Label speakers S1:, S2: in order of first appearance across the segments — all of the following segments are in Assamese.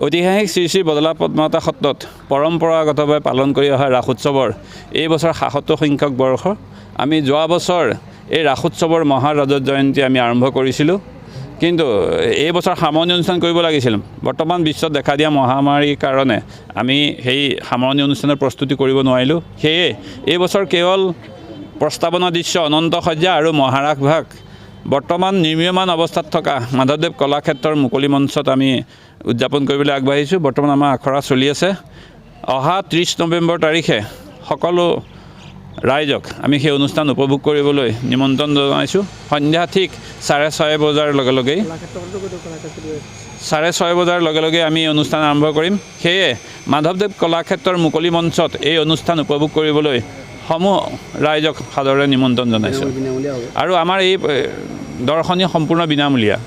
S1: ঐতিহাসিক শ্ৰী শ্ৰী বদলা পদ্মাৱতী সত্ৰত পৰম্পৰাগতভাৱে পালন কৰি অহা ৰাস উৎসৱৰ এই বছৰ ৭৭ সংখ্যক বৰ্ষ। আমি যোৱা বছৰ এই ৰাস উৎসৱৰ মহাৰজত জয়ন্তী আমি আৰম্ভ কৰিছিলোঁ, কিন্তু এই বছৰ সামৰণি অনুষ্ঠান কৰিব লাগিছিল। বৰ্তমান বিশ্বত দেখা দিয়া মহামাৰীৰ কাৰণে আমি সেই সামৰণি অনুষ্ঠানৰ প্ৰস্তুতি কৰিব নোৱাৰিলোঁ। সেয়ে এই বছৰ কেৱল প্ৰস্তাৱনা দৃশ্য, অনন্ত সজ্জা আৰু মহাৰাস ভাগ বৰ্তমান নিৰ্মীয়মান অৱস্থাত থকা মাধৱদেৱ কলাক্ষেত্ৰৰ মুকলি মঞ্চত আমি উদযাপন কৰিবলৈ আগবাঢ়িছোঁ। বৰ্তমান আমাৰ আখৰা চলি আছে। অহা 30 নৱেম্বৰ তাৰিখে সকলো ৰাইজক আমি সেই অনুষ্ঠান উপভোগ কৰিবলৈ নিমন্ত্ৰণ জনাইছোঁ। সন্ধ্যা ঠিক 6:30 বজাৰ লগে লগেই 6:30 বজাৰ লগে লগে আমি অনুষ্ঠান আৰম্ভ কৰিম। সেয়ে মাধৱদেৱ কলাক্ষেত্ৰৰ মুকলি মঞ্চত এই অনুষ্ঠান উপভোগ কৰিবলৈ সমূহ ৰাইজক সাদৰে নিমন্ত্ৰণ জনাইছোঁ। আৰু আমাৰ এই দৰ্শনী সম্পূৰ্ণ বিনামূলীয়া।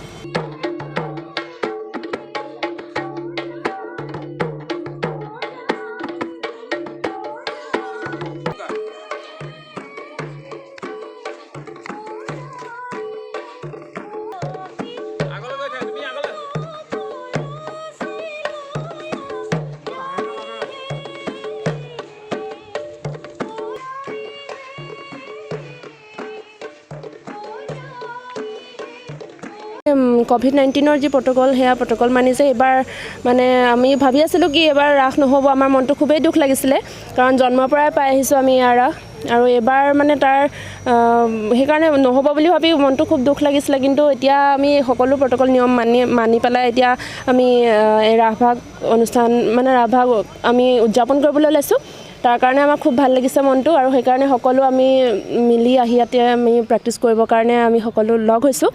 S2: COVID-19 যি প্ৰট'কল, সেয়া প্ৰট'কল মানিছে। এইবাৰ মানে আমি ভাবি আছিলোঁ কি এইবাৰ ৰাস নহ'ব। আমাৰ মনটো খুবেই দুখ লাগিছিলে, কাৰণ জন্মৰ পৰাই পাই আহিছোঁ আমি ইয়াৰ ৰাস, আৰু এইবাৰ মানে তাৰ সেইকাৰণে নহ'ব বুলি ভাবি মনটো খুব দুখ লাগিছিলে। কিন্তু এতিয়া আমি সকলো প্ৰট'কল নিয়ম মানি পেলাই এতিয়া আমি ৰাসভাগ অনুষ্ঠান মানে ৰাসভাগ আমি উদযাপন কৰিবলৈ ওলাইছোঁ। তাৰ কাৰণে আমাৰ খুব ভাল লাগিছে মনটো, আৰু সেইকাৰণে সকলো আমি মিলি আহি ইয়াতে আমি প্ৰেক্টিছ কৰিবৰ কাৰণে আমি সকলো লগ হৈছোঁ।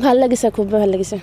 S2: ভাল লাগিছে, খুব ভাল লাগিছে।